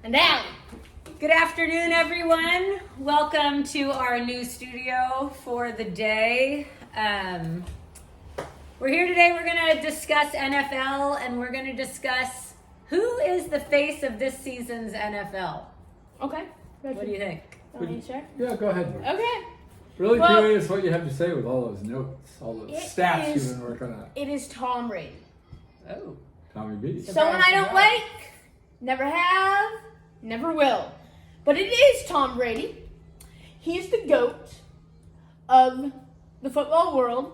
And Allie. Good afternoon, everyone. Welcome to our new studio for the day. We're here today. We're going to discuss NFL, and we're going to discuss who is the face of this season's NFL. Okay. What do you think? Yeah, go ahead. Okay. Really curious what you have to say with all those notes, all those stats is- you've been working on. It is Tom Brady. Oh. Tommy B. Someone I don't like, never have, never will. But it is Tom Brady. He's the GOAT of the football world,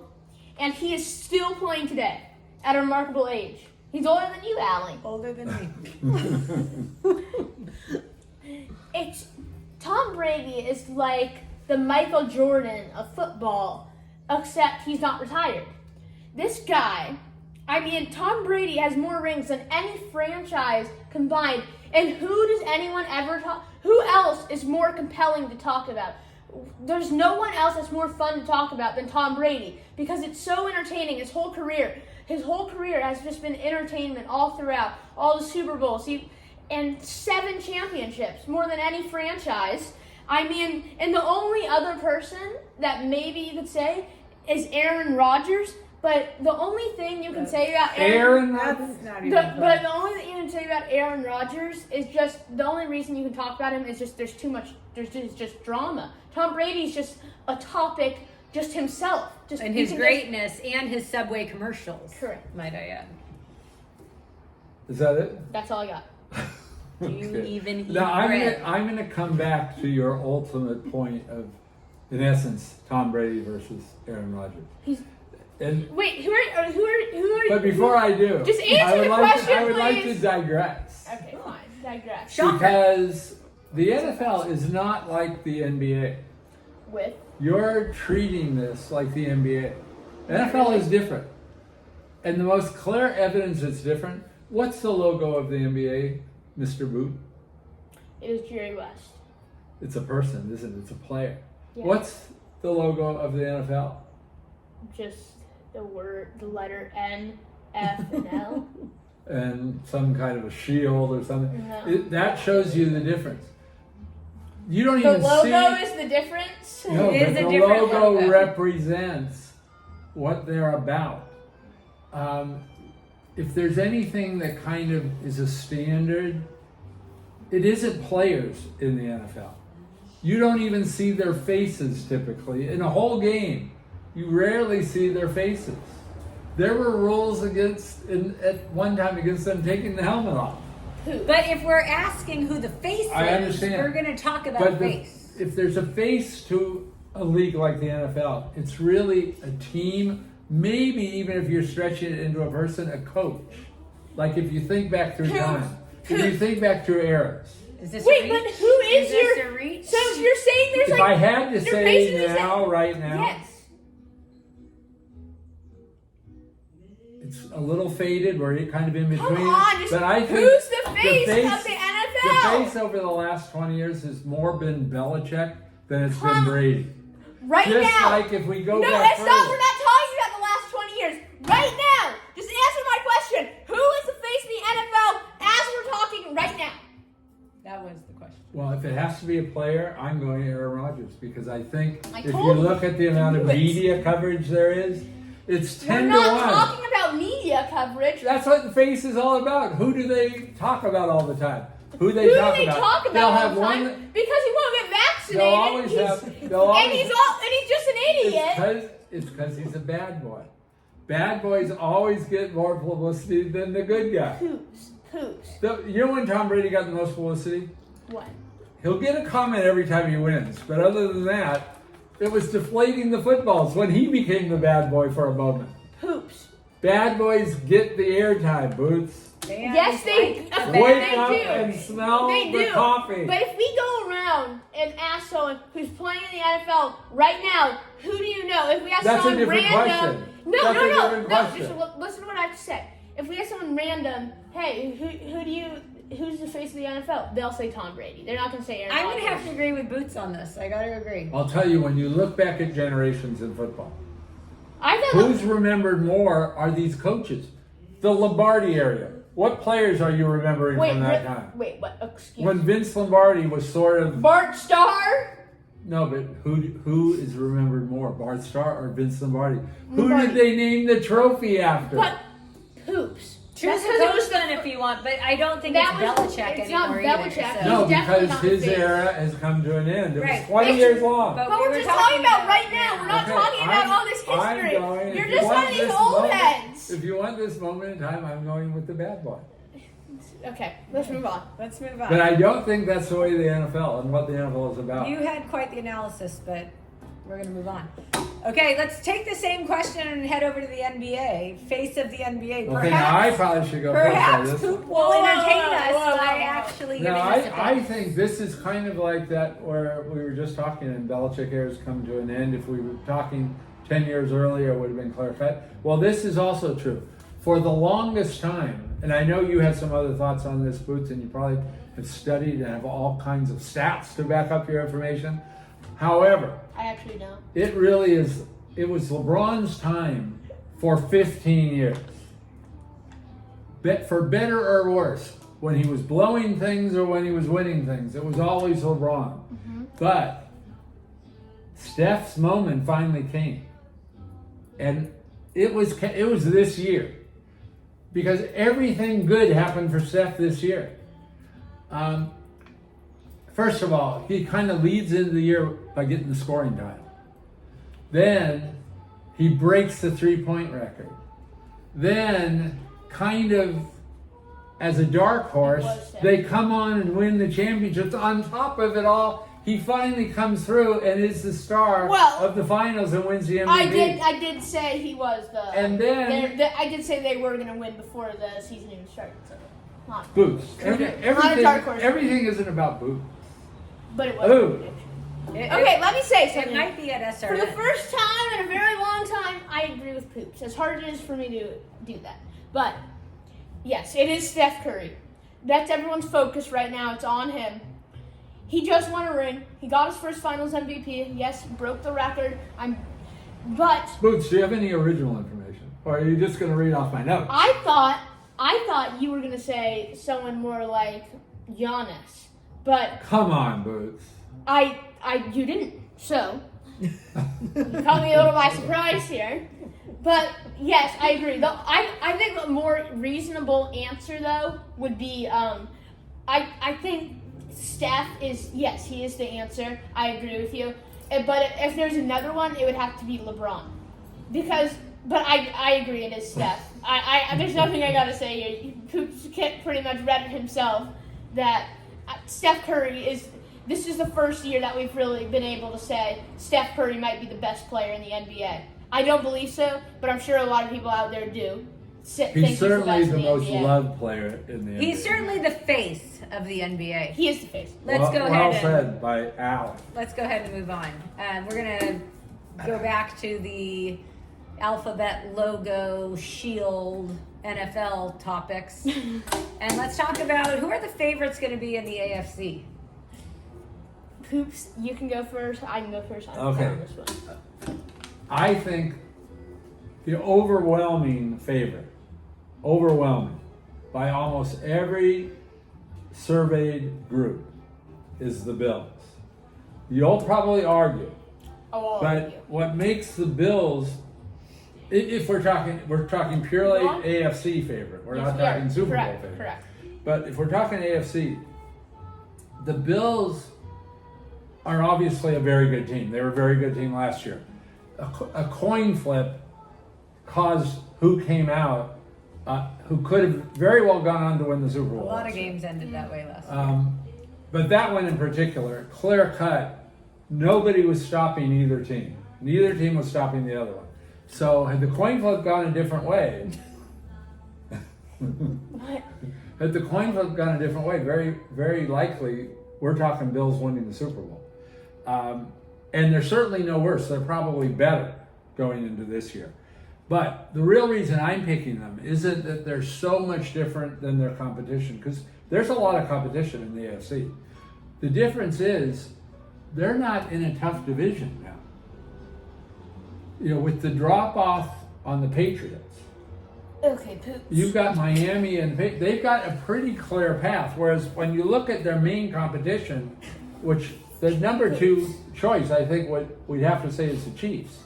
and he is still playing today at a remarkable age. He's older than you, Allie. Older than me. Tom Brady is like the Michael Jordan of football, except he's not retired. This guy, Tom Brady has more rings than any franchise combined. And who does anyone ever talk? Who else is more compelling to talk about? There's no one else that's more fun to talk about than Tom Brady because it's so entertaining. His whole career has just been entertainment all throughout. All the Super Bowls, and 7 championships, more than any franchise. And the only other person that maybe you could say is Aaron Rodgers. But the only thing you can say about Aaron Rodgers? But the only thing you can say about Aaron Rodgers is just the only reason you can talk about him is just there's just drama. Tom Brady's just a topic just himself. And his greatness and his Subway commercials. Correct. Might I add. Is that it? That's all I got. Do you even eat Now, bread? I'm going to come back to your ultimate point of, in essence, Tom Brady versus Aaron Rodgers. Wait, who are But before I do, just answer the question, I would like to please. digress. Okay, fine. Digress. Because the NFL is not like the NBA. With You're treating this like the NBA. NFL is different. And the most clear evidence it's different, what's the logo of the NBA, Mr. Boot? it is Jerry West. It's a person, isn't it? It's a player. Yeah. What's the logo of the NFL? Just the letter N, F, and L. And some kind of a shield or something. No. That shows you the difference. You don't The even logo see... is the difference. No, It is but a the different logo logo. represents what they're about. If there's anything that kind of is a standard, it isn't players in the NFL. You don't even see their faces typically. In a whole game, you rarely see their faces. There were rules at one time against them taking the helmet off. But if we're asking who the face I is, understand. we're going to talk about But face. if there's a face to a league like the NFL, it's really a team. Maybe even if you're stretching it into a person, a coach. Like if you think back through time, if you think back through eras. Is this Wait, a reach? but who is this your? a reach? So you're saying there's If like I had to their say faces is now, right now, Yes. it's a little faded. We're kind of in between. Come on, just but I think who's the face of the The NFL? face over the last 20 years has more been Belichick than it's been Come Brady. Right Just now. like if we go No, back that's further. not. We're not talking about the last 20 years. Right now, just answer my question. Who is the face of the NFL as we're talking right now? That was the question. Well, if it has to be a player, I'm going Aaron Rodgers because I think I if you told you. look at the amount of But- media coverage there is, it's We're 10 to not 1. talking about media coverage. That's what the face is all about. Who do they talk about all the time? Who Who do they talk They'll about all have the one. time? Because he won't get vaccinated. They'll always have. They'll and always, he's just an idiot. It's because he's a bad boy. Bad boys always get more publicity than the good guy. Who's? You know when Tom Brady got the most publicity? What? He'll get a comment every time he wins, but other than that, it was deflating the footballs when he became the bad boy for a moment. Hoops. Bad boys get the airtime, Boots. Yes, they Wake do. up and smell They the do. coffee. But if we go around and ask someone who's playing in the NFL right now, who do you know? If we ask That's a someone different random, question. no, That's a no, different question. Just listen to what I have to say. If we ask someone random, hey, who's the face of the NFL? They'll say Tom Brady. They're not going to say Aaron I'm going Rodgers. to have to agree with Boots on this. I got to agree. I'll tell you, when you look back at generations in football, I thought who's remembered more are these coaches. The Lombardi area. What players are you remembering from that time? Wait, what? Excuse When me. Vince Lombardi was sort of Bart Starr? no, but who is remembered more, Bart Starr or Vince Lombardi? Who Lombardi. did they name the trophy after? But Hoops. Choose That's a 'cause it was coach then if you want, but I don't think That it's was- Belichick it's not anymore either. Belichick. So. No, He's definitely because not the his face. era has come to an end. It was Right. 20 It's- years long. but- But we we're were just talking talking about about right it now. now. We're not Okay, talking about I'm- all this history. I'm going, You're if just you one want of these this old moment- heads. If you want this moment in time, I'm going with the bad boy. Okay, let's move on. Let's move on. But I don't think that's the way the NFL and what the NFL is about. You had quite the analysis, but we're going to move on. Okay, let's take the same question and head over to the NBA. Face of the NBA. Okay, now I probably should go first on Perhaps this. Coop will Whoa, entertain whoa, us whoa, by whoa. actually No, giving us a I pick. think this is kind of like that where we were just talking and Belichick era has come to an end. If we were talking 10 years earlier, it would have been clear cut. Well, this is also true. For the longest time, and I know you have some other thoughts on this, Boots, and you probably have studied and have all kinds of stats to back up your information. However, I actually don't. it really is, it was LeBron's time for 15 years. For better or worse, when he was blowing things or when he was winning things, it was always LeBron. But Steph's moment finally came. And it was this year. Because everything good happened for Steph this year. First of all, he kind of leads into the year by getting the scoring title. Then he breaks the three-point record. Then, kind of as a dark horse, they come on and win the championships. On top of it all, he finally comes through and is the star of the finals and wins the MVP. I did say he was the. And then I did say they were going to win before the season even started. So, not. Boots. Not a dark horse. Everything isn't about Boots. But it was. Ooh. Okay, let me say It something. might be at SRN. For the first time in a very long time, I agree with Poops. As hard as it is for me to do that. But, yes, it is Steph Curry. That's everyone's focus right now. It's on him. He just won a ring. He got his first finals MVP. Yes, broke the record. But Boots, do you have any original information? Or are you just going to read off my notes? I thought you were going to say someone more like Giannis. But Come on, Boots. you didn't. So, you caught me a little by surprise here. But, yes, I agree. I think a more reasonable answer, though, would be, I think Steph is, yes, he is the answer. I agree with you. But if there's another one, it would have to be LeBron. But I agree, it is Steph. There's nothing I got to say here. Poops pretty much read it himself that Steph Curry this is the first year that we've really been able to say Steph Curry might be the best player in the NBA. I don't believe so, but I'm sure a lot of people out there do. He's certainly the most NBA. loved player in the NBA. He's certainly the face of the NBA. He is the face. Let's go well ahead and said by Al. let's go ahead and move on. We're gonna go back to the alphabet logo shield NFL topics, and let's talk about who are the favorites going to be in the AFC. Poops, you can go first. I can go first. I'm Okay. on this one. I think the overwhelming favorite, by almost every surveyed group, is the Bills. You'll probably argue, but what makes the Bills, if we're talking purely Wrong? AFC favorite, we're not Yeah, talking Super Bowl correct, favorite. correct. But if we're talking AFC, the Bills are obviously a very good team. They were a very good team last year. A coin flip caused who came out, who could have very well gone on to win the Super Bowl. A lot of last year. games ended that way last year. But that one in particular, clear cut, nobody was stopping either team. Neither team was stopping the other one. So had the coin flip gone a different way, had the coin flip gone a different way, very, very likely we're talking Bills winning the Super Bowl. And they're certainly no worse. They're probably better going into this year. But the real reason I'm picking them isn't that they're so much different than their competition, because there's a lot of competition in the AFC. The difference is they're not in a tough division now. You know, with the drop off on the Patriots, Okay, poops. You've got Miami and they've got a pretty clear path. Whereas when you look at their main competition, which the number 2 choice, I think what we'd have to say is the Chiefs.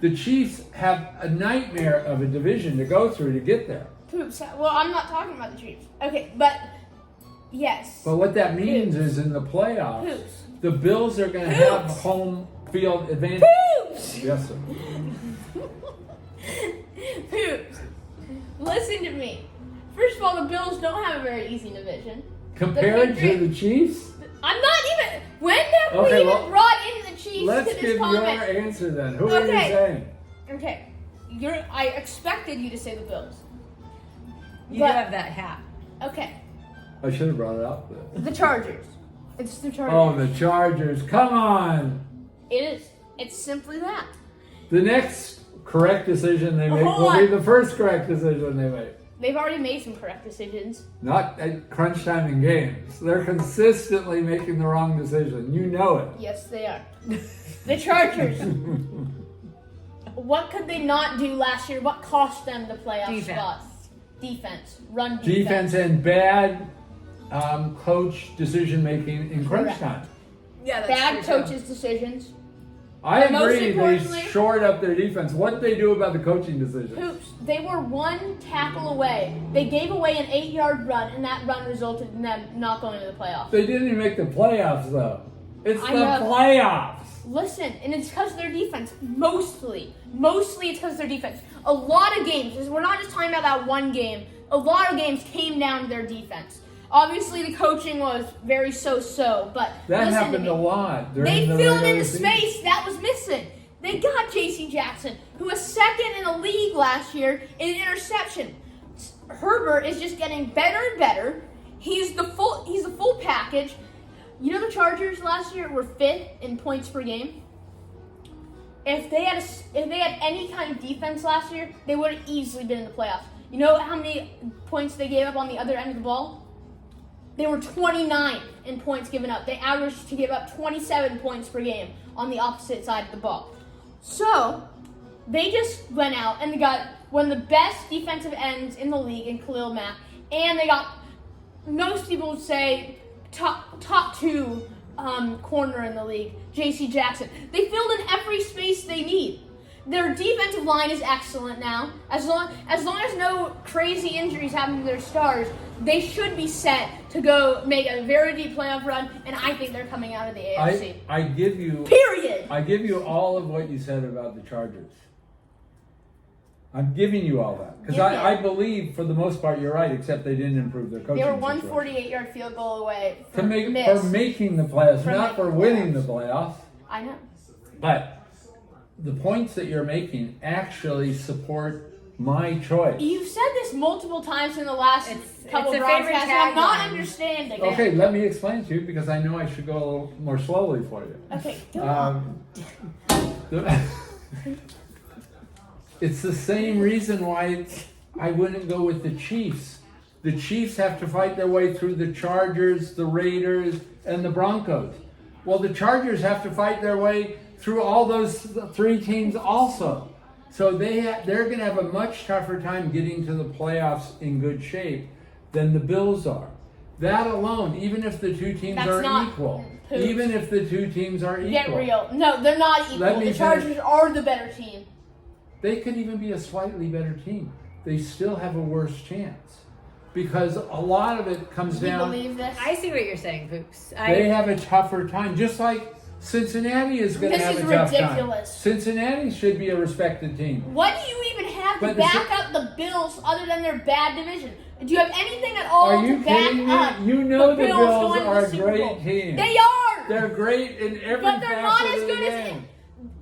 The Chiefs have a nightmare of a division to go through to get there. Poops. Well, I'm not talking about the Chiefs. Okay, but yes. But what that means is in the playoffs, Poops. the Bills are going to Poops. have home field advantage. Poops. Yes, sir. Poops. Listen to me. First of all, the Bills don't have a very easy division. Compared to the Chiefs? I'm not even. When have we even brought in the Chiefs Let's to this give comment? your answer then. Who are you Okay. saying? Okay, I expected you to say the Bills. You But- do have that hat. Okay, I should have brought it up. the Chargers. It's the Chargers. Oh, the Chargers. Come on. It is. It's simply that. The next correct decision they make Hold will be on. the first correct decision they make. They've already made some correct decisions. Not at crunch time in games. They're consistently making the wrong decision. You know it. Yes, they are. The Chargers. What could they not do last year? What cost them the playoff Defense. spots? Defense. Run defense. Defense and bad coach decision making in crunch Correct. time. Yeah, Bad coaches' decisions. I And most agree. They importantly- shored up their defense. What did they do about the coaching decisions? Hoops. They were one tackle away. They gave away an 8-yard run, and that run resulted in them not going to the playoffs. They didn't even make the playoffs though. It's I the know. playoffs. Listen, and it's because of their defense. Mostly it's because of their defense. A lot of games, we're not just talking about that one game, a lot of games came down to their defense. Obviously, the coaching was very so-so, but That listen happened to a me. lot during They the filled in regular the season. space that was missing. They got J.C. Jackson, who was second in the league last year in interception. Herbert is just getting better and better. He's the full package. You know the Chargers last year were 5th in points per game. If they had any kind of defense last year, they would have easily been in the playoffs. You know how many points they gave up on the other end of the ball? They were 29th in points given up. They averaged to give up 27 points per game on the opposite side of the ball. So, they just went out and they got one of the best defensive ends in the league in Khalil Mack. And they got, most people would say, top 2 corner in the league, J.C. Jackson. They filled in every space they need. Their defensive line is excellent now. As long as no crazy injuries happen to their stars, they should be set to go make a very deep playoff run, and I think they're coming out of the AFC. I give you Period. I give you all of what you said about the Chargers. I'm giving you all that because Give me I it. believe for the most part you're right, except they didn't improve their coaching. They were one situation. 48-yard field goal away for from making the playoffs, From not for making winning playoffs. the playoffs. I know. But the points that you're making actually support my choice. You've said this multiple times in the last couple it's a favorite broadcasts, and I'm not tagline. understanding. Okay, let me explain to you because I know I should go a little more slowly for you. Okay, go on. It's the same reason why I wouldn't go with the Chiefs. The Chiefs have to fight their way through the Chargers, the Raiders, and the Broncos. Well, the Chargers have to fight their way through all those 3 teams also. So they're going to have a much tougher time getting to the playoffs in good shape than the Bills are. That alone, even if the 2 teams That's are not equal. poops. Even if the 2 teams are equal. Get real. No, they're not equal. Let me The Chargers are the better team. They could even be a slightly better team. They still have a worse chance. Because a lot of it comes Do you down, believe this? I see what you're saying, Poops. they have a tougher time. Just like Cincinnati is going to This have is a tough ridiculous. time. Cincinnati should be a respected team. What do you even have to But the back up the Bills other than their bad division? Do you have anything at all Are you to back kidding me? up You know the Bills going to are the a Super Bowl? great team. They are! They're great in every But they're not facet as of the good as game.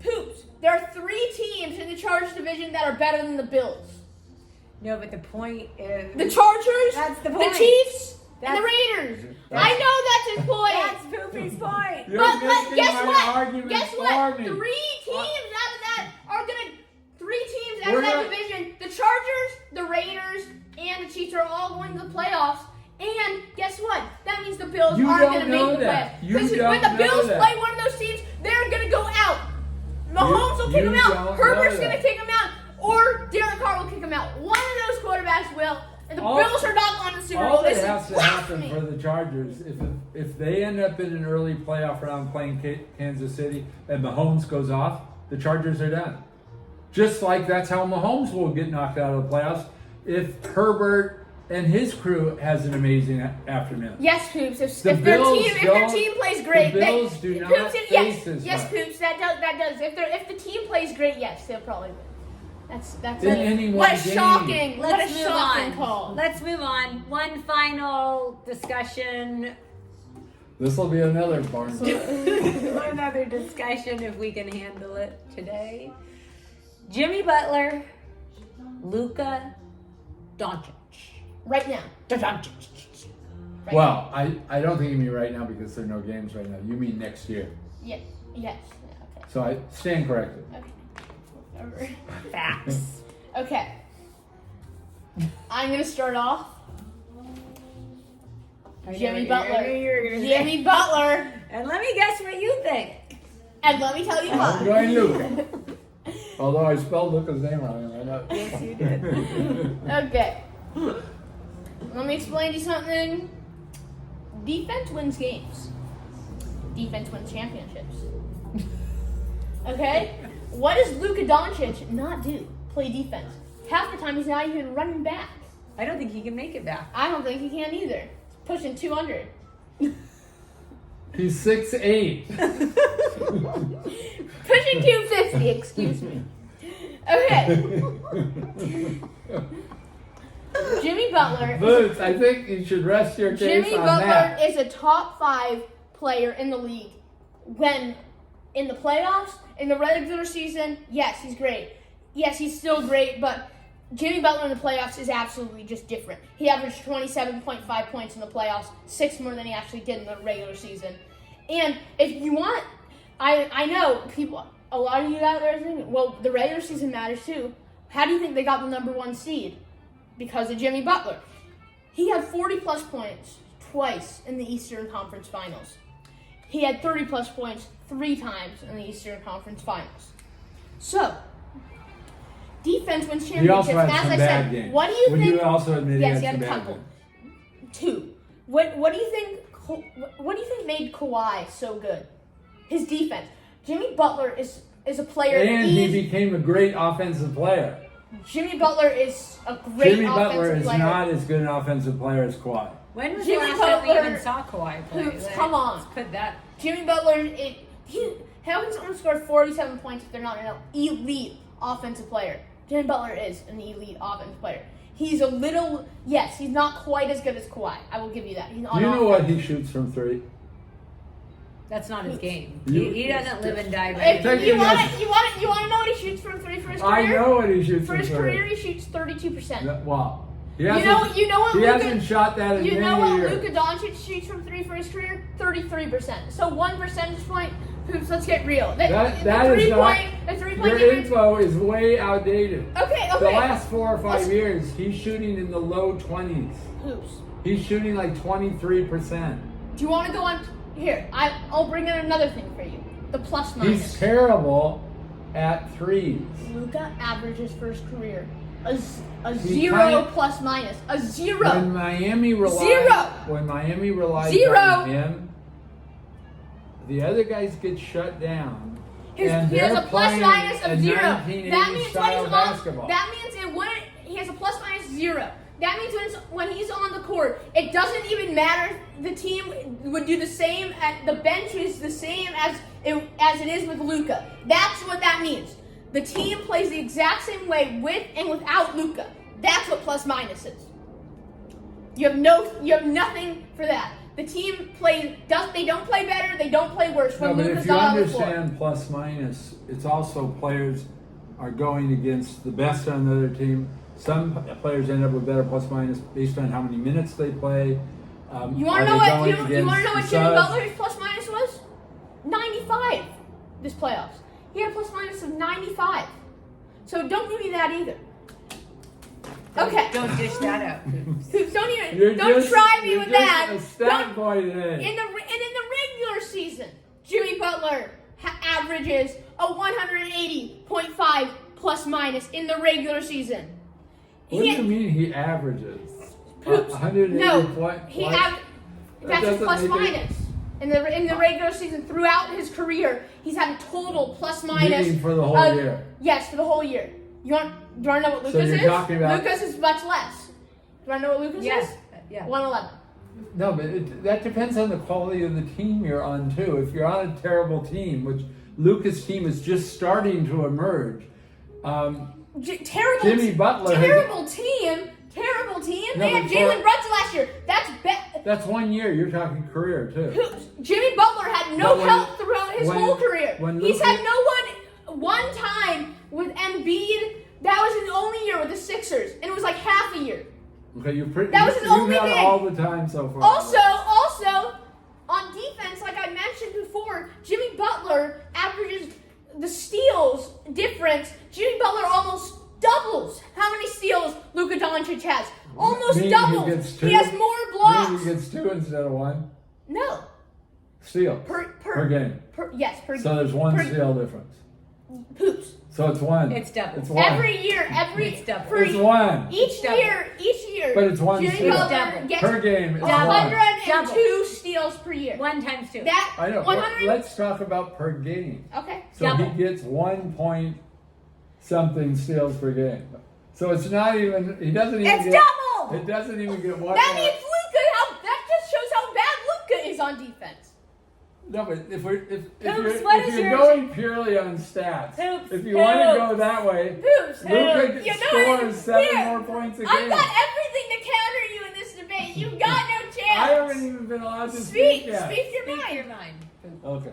Poops. There are 3 teams in the Chargers division that are better than the Bills. No, but the point is... The Chargers, That's the the point. Chiefs, and That's- the Raiders. That's- I know that's his point. That's Poopy's point. You're But making guess my what? argument Guess for what? me. 3 teams out of that are gonna. 3 teams out We're of that not- division. The Chargers, the Raiders, and the Chiefs are all going to the playoffs. And guess what? That means the Bills You aren't don't going to know make the that. playoffs. You Because don't when the know Bills that. play one of those teams, they're going to go out. Mahomes will kick you them out. don't Herbert's know going to that. kick them out. Or Derek Carr will kick them out. One of those quarterbacks will. And the All- Bills are not going to the Super Bowl. All that This has is to happen blasphemy. for the Chargers, if they end up in an early playoff round playing Kansas City and Mahomes goes off, the Chargers are done. Just like that's how Mahomes will get knocked out of the playoffs if Herbert and his crew has an amazing afternoon. Yes, Poops. If The their Bills team plays great, the Bills do not Poops, face as yes, much. Poops. That does. If the team plays great, yes, they'll probably win. That's In any what one a game. shocking, what a Let's move shocking on. call. Let's move on. One final discussion. This will be another barn. Another discussion if we can handle it today. Jimmy Butler, Luka Doncic. Right now. Doncic. Right Well, I don't think you mean right now because there are no games right now. You mean next year. Yes. Yes. Okay. So I stand corrected. Okay. Whatever. Facts. Okay. I'm gonna start off. Jimmy Butler. Jimmy Butler. And let me guess what you think. And let me tell you I'm what. going Luka. Although I spelled Luka's name wrong. I know. Yes, you did. Okay. Let me explain to you something. Defense wins games. Defense wins championships. Okay? What does Luka Doncic not do? Play defense. Half the time he's not even running back. I don't think he can make it back. I don't think he can either. He's pushing 200. He's 6'8". Pushing 250, excuse me. Okay. Jimmy Butler. Boots, I think you should rest your case Jimmy on Butler that. is a top 5 player in the league. When in the playoffs, in the regular season, yes, he's great. Yes, he's still great, but Jimmy Butler in the playoffs is absolutely just different. He averaged 27.5 points in the playoffs, 6 more than he actually did in the regular season. And if you want, I know people, a lot of you out there are thinking, well, the regular season matters too. How do you think they got the number 1 seed? Because of Jimmy Butler. He had 40-plus points twice in the Eastern Conference Finals. He had 30-plus points 3 times in the Eastern Conference Finals. So, defense wins He also championships. had As some I bad said, games. what do you Would think? you also admit Yes, he he had had some a bad couple. games? 2. What do you think? What do you think made Kawhi so good? His defense. Jimmy Butler is a player. And he became a great offensive player. Jimmy Butler is a great Jimmy offensive Butler is player. not as good an offensive player as Kawhi. When was Jimmy the last time we Butler- even saw Kawhi play? Hoops, come on. Let's put that. Jimmy Butler, how can someone score 47 points if they're not an elite offensive player? Jimmy Butler is an elite offensive player. He's a little, yes, he's not quite as good as Kawhi. I will give you that. He's Do on you know what offense. he shoots from 3? That's not his game. You- He doesn't live and die by If Take you it want as- to, you want to know what he shoots from 3 for his career? I know what he shoots For from his 3. career, he shoots 32%. Wow. He You hasn't, know what he Luka, hasn't shot that in you many know what years. Luka Doncic shoots from 3 for his career? 33%. So 1 percentage point. Hoops, let's get real. That is not. The 3 Your point difference. info is way outdated. Okay. The last 4 or 5 years, he's shooting in the low 20s. Hoops. He's shooting like 23%. Do you want to go on? Here, I'll bring in another thing for you. The plus He's minus. terrible at threes. Luka averages for his career a He 0 kinda- plus minus. A 0. When Miami relied, Zero. When Miami relied Zero. on him, the other guys get shut down. And He has they're a plus playing minus a of 0. 1980 That means when style he's basketball. on. That means it wouldn't. He has a plus minus 0. That means when he's on the court, it doesn't even matter. The team would do the same. The bench is the same as it is with Luka. That's what that means. The team plays the exact same way with and without Luka. That's what plus minus is. You have nothing for that. The team they don't play better, they don't play worse No, when but Luka's if you not on the floor. understand plus minus, it's also players are going against the best on the other team. Some players end up with better plus minus based on how many minutes they play. You want to know what Jimmy Butler's plus minus was? 95 this playoffs. He had a plus minus of 95. So don't give me that either. Okay. Don't dish that out. Hoops, don't try me with that. A stat boy today. In the regular season, Jimmy Butler averages a 180.5 plus minus in the regular season. What do you mean he averages? Poops. 180 No, points. That's his plus minus. In the regular season, throughout his career, he's had a total plus minus. Meaning for the whole year. Yes, for the whole year. Do you want to know what Lucas So you're is? talking about- Lucas is much less. Do you want to know what Lucas Yes. is? Yeah. 111. No, but that depends on the quality of the team you're on too. If you're on a terrible team, which Lucas' team is just starting to emerge. Terrible. Jimmy Butler. Terrible team. Terrible team. No, They had but Jalen Brunson last year. That's 1 year. You're talking career too. Jimmy Butler had no But help throughout his whole career. He's Lucas- had no one time with Embiid. That was his only year with the Sixers, and it was like half a year. Okay, you're pretty. That was his you've only had thing. all the time so far. Also, on defense, like I mentioned before, Jimmy Butler averages the steals difference. Jimmy Butler almost doubles how many steals Luka Doncic has. Almost Meaning doubles. He, gets two, He has more blocks. Meaning he gets 2 instead of 1. No. Steal Per game. Yes, per So there's 1 per- steal difference. Poops. So it's 1. It's double. It's 1. Every year, It's double. for It's 1 each Double. year, But it's 1 Jimmy steal. Butler Double. gets per game. It's 1. 102 steals per year. 1 times 2. That I know. 100. Let's talk about per game. Okay. So Double. he gets 1 point something steals per game. So it's not even. He doesn't even. It's get, double! It doesn't even get 1. That means Luka. That just shows how bad Luka is on defense. No, but if Hoops, what is you're your- going purely on stats, Hoops, if you want to hoops. go that way, Hoops. Luka You know scores it. 7 Here. more points a game. I've got everything to counter you in this debate. You've got no chance. I haven't even been allowed to Speak speak yet. your Speak mind. your mind. Okay.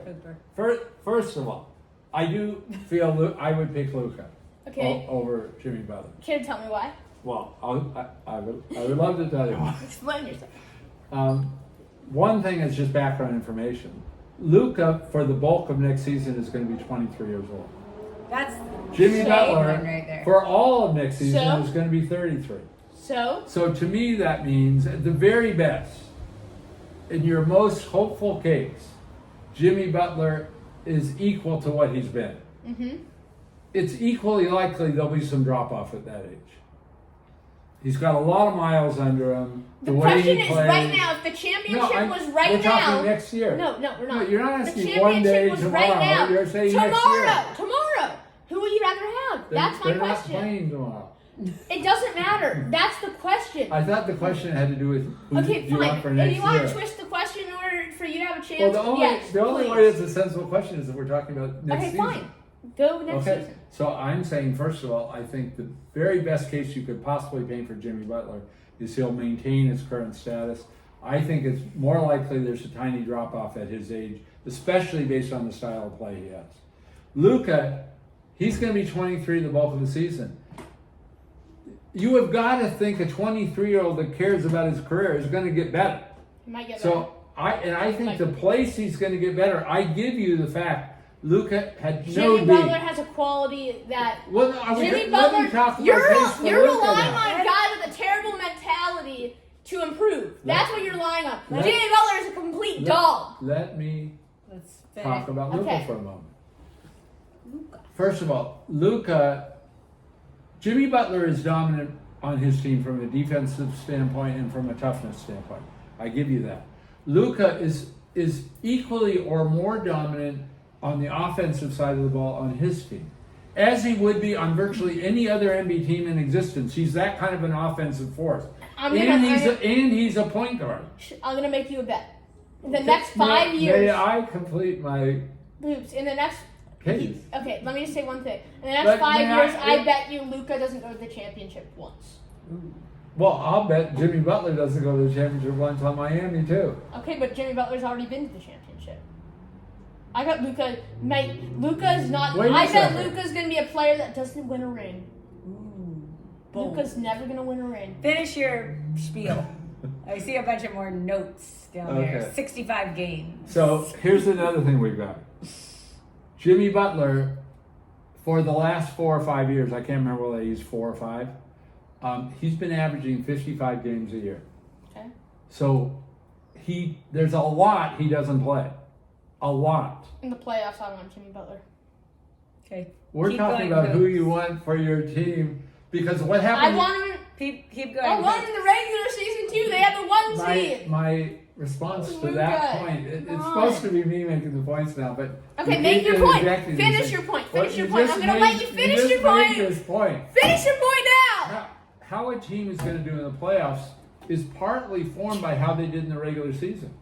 Pooper. First of all, I do feel I would pick Luka Okay. over Jimmy Butler. Can you tell me why? Well, I would love to tell you why. Explain yourself. One thing is just background information. Luka, for the bulk of next season, is going to be 23 years old. That's Jimmy shade Butler, one right there. for all of next season, So? is going to be 33. So, So to me, that means at the very best, in your most hopeful case, Jimmy Butler is equal to what he's been. It's equally likely there'll be some drop off at that age. He's got a lot of miles under him. the way question he is plays. right now, if the championship was right we're now. talking next year. No, we're not. No, you're not The asking one day championship was tomorrow. right now. You're saying next tomorrow. year. Tomorrow. Who would you rather have? That's my They're not question. playing tomorrow. It doesn't matter. That's the question. I thought the question had to do with who Okay, do you want for fine. next If you want year. to twist the question in order for you to have a chance, Well, the only please. way it's a sensible question is if we're talking about next Okay, season. fine. Go next Okay, season. so I'm saying, first of all, I think the very best case you could possibly paint for Jimmy Butler is he'll maintain his current status. I think it's more likely there's a tiny drop off at his age, especially based on the style of play he has. Luka, he's going to be 23 the bulk of the season. You have got to think a 23-year-old that cares about his career is going to get better. You might get better. So I think the place he's going to get better. I give you the fact Luka had no Jimmy D. Butler has a quality that Well, are we Jimmy let me Butler. talk about You're case for you're Luka relying now. on a guy with a terrible mentality to improve. That's what you're relying on. Let- Jimmy Butler is a complete dog. Let me Let's talk about Luka Okay. for a moment. First of all, Jimmy Butler is dominant on his team from a defensive standpoint and from a toughness standpoint. I give you that. Luka is equally or more dominant on the offensive side of the ball on his team, as he would be on virtually any other NBA team in existence. He's that kind of an offensive force. And he's a point guard. I'm gonna make you a bet. In the next 5 years, May I complete my Oops, in the next. case? Okay, let me just say one thing. In the next But 5 may I- years, I bet you Luka doesn't go to the championship once. Well, I'll bet Jimmy Butler doesn't go to the championship once on Miami too. Okay, but Jimmy Butler's already been to the championship. I got Luka. Luka's not. Wait a I bet second. Luka's gonna be a player that doesn't win a ring. Boom. Luka's never gonna win a ring. Finish your spiel. I see a bunch of more notes down there. Okay. 65 games. So here's another thing we've got. Jimmy Butler, for the last 4 or 5 years, I can't remember whether he's 4 or 5, he's been averaging 55 games a year. Okay. So there's a lot he doesn't play. A lot. In the playoffs, I want Jimmy Butler. Okay. We're Keep talking going, about who you want for your team, because what I happens? want him. Keep going. Oh, won in the regular season too. They had the 1 seed. My response to Luka, that point, it's come supposed on. to be me making the points now, but Okay, you make keep your point. interjecting Finish and your saying, point. "Well, Finish your you point. just I'm gonna made- let you finish just your made point. this point. Finish your point now. How a team is going to do in the playoffs is partly formed by how they did in the regular season.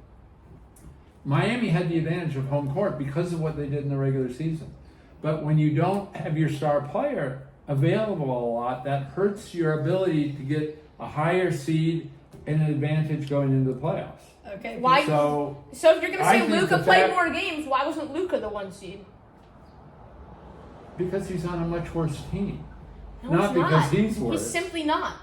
Miami had the advantage of home court because of what they did in the regular season. But when you don't have your star player available a lot, that hurts your ability to get a higher seed and an advantage going into the playoffs. Okay. Why? So So if you're gonna I say think Luka the played fact- more games, why wasn't Luka the 1 seed? because he's on a much worse team. No, Not he's because he's worse. He's simply not.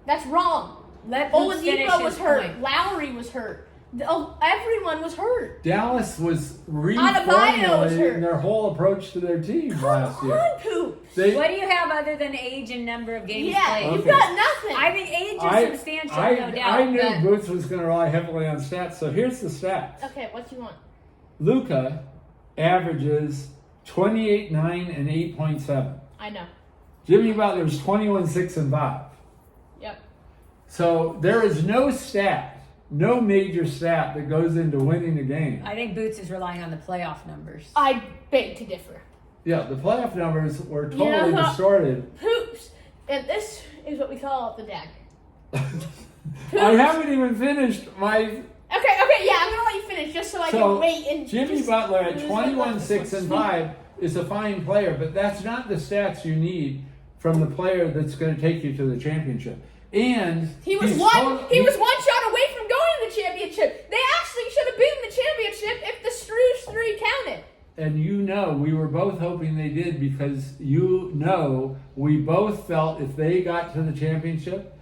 That's wrong. Let Hoops finish Oladipo his was hurt. point. Lowry was hurt. Everyone was hurt. Dallas was Adebayo was hurt. reformulating their whole approach to their team last Come year. on, Poops. They- What do you have other than age and number of games Yeah, played? you've Okay. got nothing. I think age is substantial, no doubt. I knew but Boots was going to rely heavily on stats, so here's the stats. Okay, what do you want? Luka averages 28, 9, and 8.7. I know. Jimmy Butler's 21, 6, and 5. Yep. So there is no stat, no major stat that goes into winning the game. I think Boots is relying on the playoff numbers. I beg to differ. Yeah, the playoff numbers were You know totally how- distorted. Poops. And this is what we call the dagger. I haven't even finished my. Okay, yeah, I'm gonna let you finish just so I So can wait and Jimmy just Butler at lose 21, the- 6, and 5 is a fine player, but that's not the stats you need from the player that's going to take you to the championship. And He was he's one totally- shot away from going to the championship. They actually should have been in the championship if the Stooge 3 counted. And we were both hoping they did because we both felt if they got to the championship,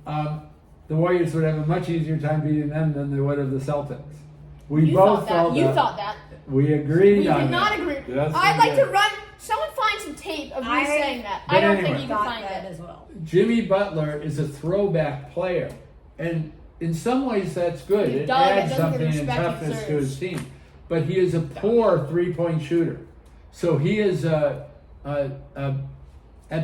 the Warriors would have a much easier time beating them than they would have the Celtics. We You both thought felt that. You that. thought that. We agreed We on did that. not agree. Yes, I'd we like to did. run. Someone find some tape of me I- saying that. But I don't anyway. think you can Thought find that it. as well. Jimmy Butler is a throwback player, and in some ways that's good. He It does. It adds doesn't something get in respect he toughness to deserves. his team. But he is a poor three-point shooter, so he is at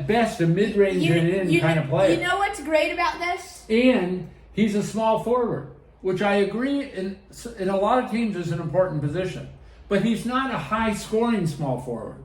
best a mid-range and in kind of player. You know what's great about this? And he's a small forward, which I agree in a lot of teams is an important position. But he's not a high-scoring small forward.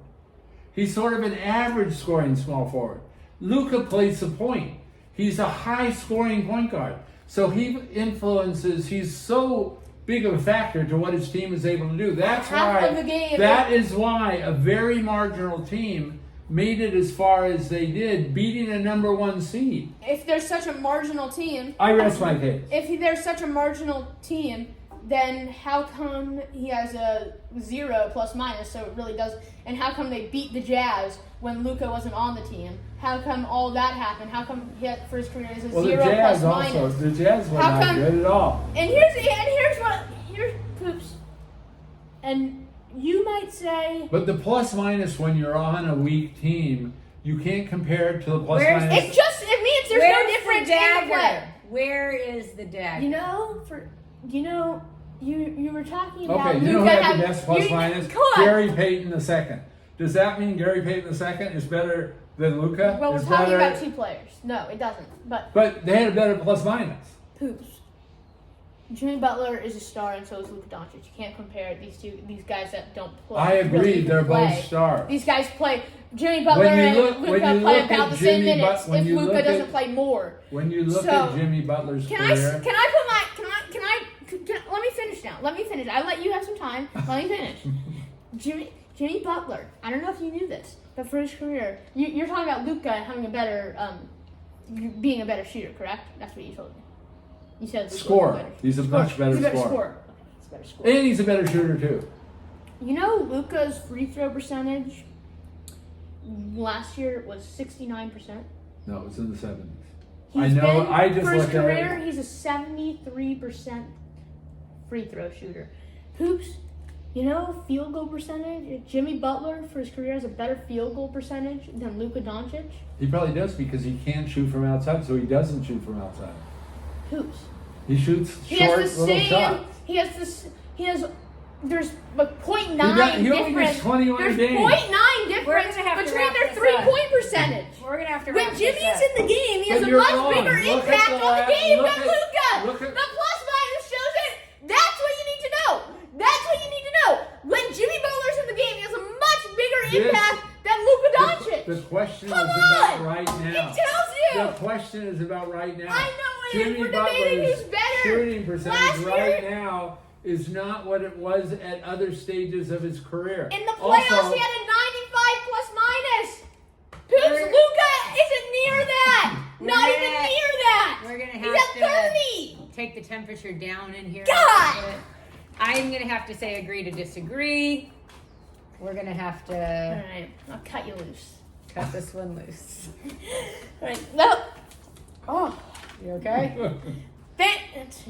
He's sort of an average scoring small forward. Luka plays the point. He's a high-scoring point guard. So he's so big of a factor to what his team is able to do. That's Half why of the game. that is why a very marginal team made it as far as they did, beating a number 1 seed. If there's such a marginal team, I rest my case. if there's such a marginal team, then how come he has a 0 plus minus? So it really does. And how come they beat the Jazz when Luka wasn't on the team? How come all that happened? How come he had for his career is a Well, 0 the Jazz plus minus? the Jazz were How not come- good at all. And here's Poops. And you might say But the plus minus when you're on a weak team, you can't compare it to the plus Where's- minus. it means there's Where's no difference the in the dagger? play. Where is the dagger? You were talking about Okay, you know who Luka had the best plus you- minus? Come on. Gary Payton II. Does that mean Gary Payton II is better than Luka? Well, we're Is talking better- about 2 players. No, it doesn't. But they had a better plus minus. Poops. Jimmy Butler is a star, and so is Luka Doncic. You can't compare these guys that don't play. I agree, really they're play. both stars. These guys play. Jimmy Butler When you and look- when Luka you play look about at the same Jimmy minutes. when If you Luka look doesn't at- play more, When you look So, at Jimmy Butler's can career, I put my let me finish now. Let me finish. I let you have some time. Let me finish. Jimmy Butler. I don't know if you knew this, but for his career, you're talking about Luka having a better, being a better shooter, correct? That's what you told me. You said Luka was Scorer. better. He's a much better He's a better scorer. scorer. Okay, he's a better scorer. and he's a better shooter too. You know, Luka's free throw percentage last year was 69%. No, it was in the 70s. He's I know, been, I just for his looked at career, it. he's a 73% free throw shooter. Hoops, you know, field goal percentage. Jimmy Butler for his career has a better field goal percentage than Luka Doncic. He probably does because he can't shoot from outside, so he doesn't shoot from outside. Hoops. He shoots He short has the little same. shots. There's a 0.9 He only difference. gets 21 There's a game. 0.9 difference gonna have to between wrap their this 3-point percentage. We're gonna have to When wrap Jimmy's this up. in the game, he has But a you're much wrong. bigger you. The question is about right now. I know it is. Jimmy We're debating Butler's who's better. shooting percentage Last right year- now is not what it was at other stages of his career. In the playoffs, Also, he had a 95 plus minus. Poops, We're- Luka isn't near that. We're Not even gonna- near that. we're gonna He's have at to 30. take the temperature down in here. God! a little bit. I'm gonna have to say agree to disagree. We're gonna have All to right, I'll cut you loose. cut this one loose. All right, no. Oh, You okay? that's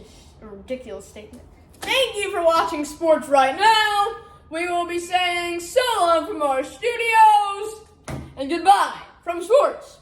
a ridiculous statement. Thank you for watching Sports Right Now. We will be saying so long from our studios and goodbye from Sports.